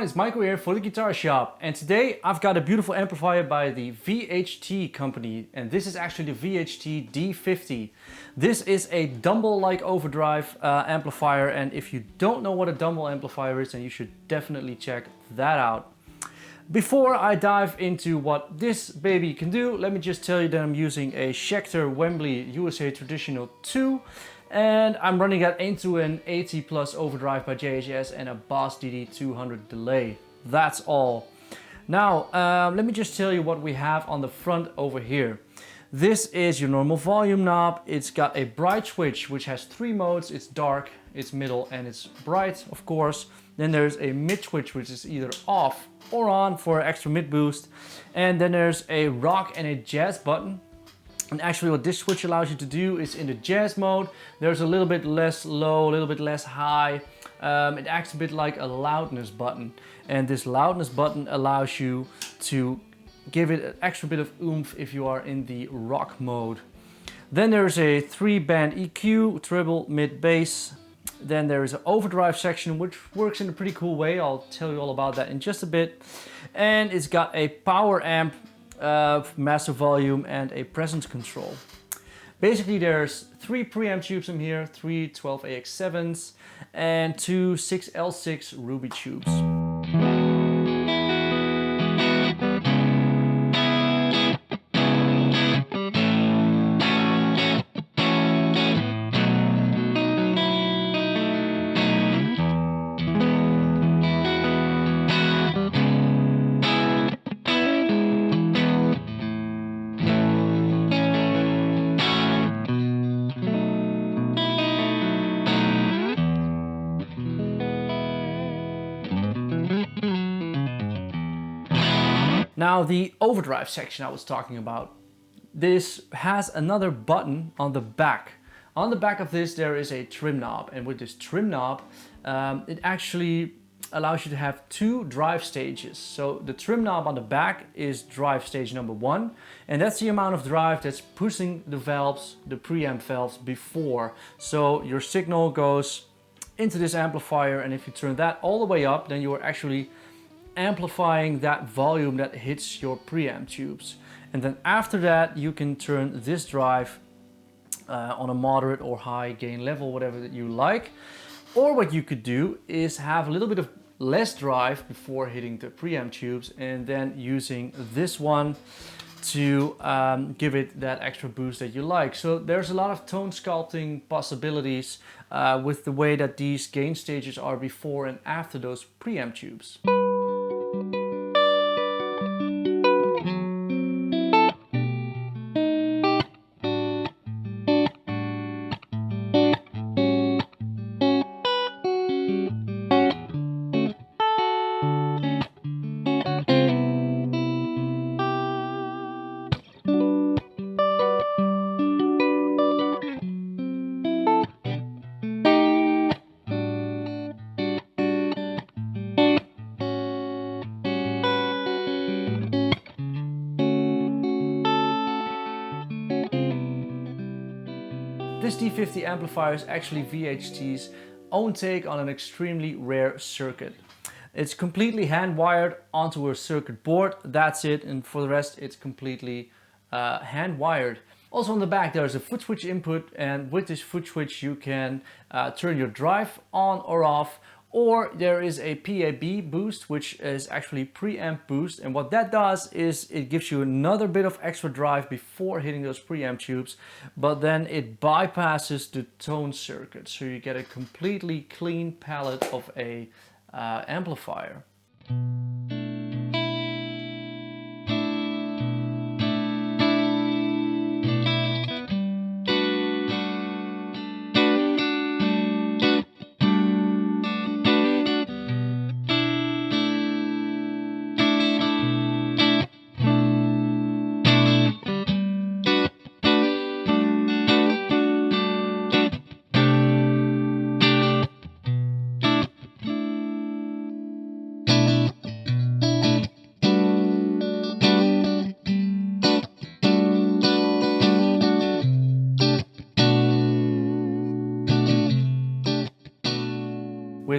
it's Maico here for the Guitar Shop, and today I've got a beautiful amplifier by the VHT company, and this is actually the VHT D-50. This is a Dumble-like overdrive amplifier, and if you don't know what a Dumble amplifier is, then you should definitely check that out. Before I dive into what this baby can do, let me just tell you that I'm using a Schecter Wembley USA Traditional 2. And I'm running that into an 80 plus overdrive by JHS and a Boss DD200 delay. That's all. Now, let me just tell you what we have on the front over here. This is your normal volume knob. It's got a bright switch, which has 3 modes. It's dark, it's middle, and it's bright, of course. Then there's a mid switch, which is either off or on for extra mid boost. And then there's a rock and a jazz button. And actually what this switch allows you to do is in the jazz mode, there's a little bit less low, a little bit less high. It acts a bit like a loudness button. And this loudness button allows you to give it an extra bit of oomph if you are in the rock mode. Then there's a 3-band EQ, treble, mid, bass. Then there is an overdrive section, which works in a pretty cool way. I'll tell you all about that in just a bit. And it's got a power amp, master volume, and a presence control. Basically there's 3 preamp tubes in here, 3 12AX7s and 2 6L6 Ruby tubes. Now the overdrive section I was talking about, this has another button on the back. On the back of this there is a trim knob, and with this trim knob it actually allows you to have 2 drive stages. So the trim knob on the back is drive stage number 1, and that's the amount of drive that's pushing the valves, the preamp valves, before. So your signal goes into this amplifier, and if you turn that all the way up, then you are actually amplifying that volume that hits your preamp tubes. And then after that you can turn this drive on a moderate or high gain level, whatever that you like. Or what you could do is have a little bit of less drive before hitting the preamp tubes, and then using this one to give it that extra boost that you like. So there's a lot of tone sculpting possibilities with the way that these gain stages are before and after those preamp tubes. This D-50 amplifier is actually VHT's own take on an extremely rare circuit. It's completely hand-wired onto a circuit board, that's it, and for the rest it's completely hand-wired. Also on the back there's a foot switch input, and with this foot switch you can turn your drive on or off, or there is a PAB boost, which is actually preamp boost, and what that does is it gives you another bit of extra drive before hitting those preamp tubes, but then it bypasses the tone circuit, so you get a completely clean palette of a amplifier.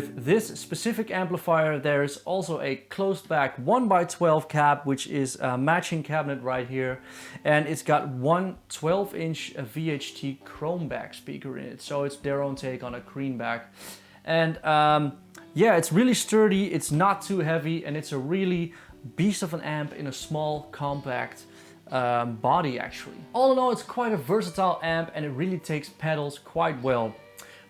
With this specific amplifier, there's also a closed back 1x12 cab, which is a matching cabinet right here. And it's got one 12-inch VHT chrome back speaker in it. So it's their own take on a greenback. And yeah, it's really sturdy, it's not too heavy, and it's a really beast of an amp in a small, compact body actually. All in all, it's quite a versatile amp and it really takes pedals quite well.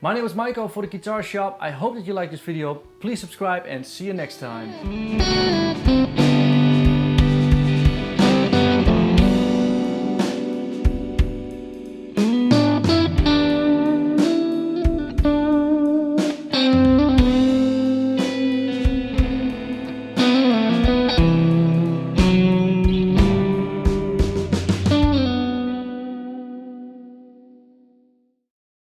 My name is Maico for the Guitar Shop. I hope that you liked this video. Please subscribe and see you next time.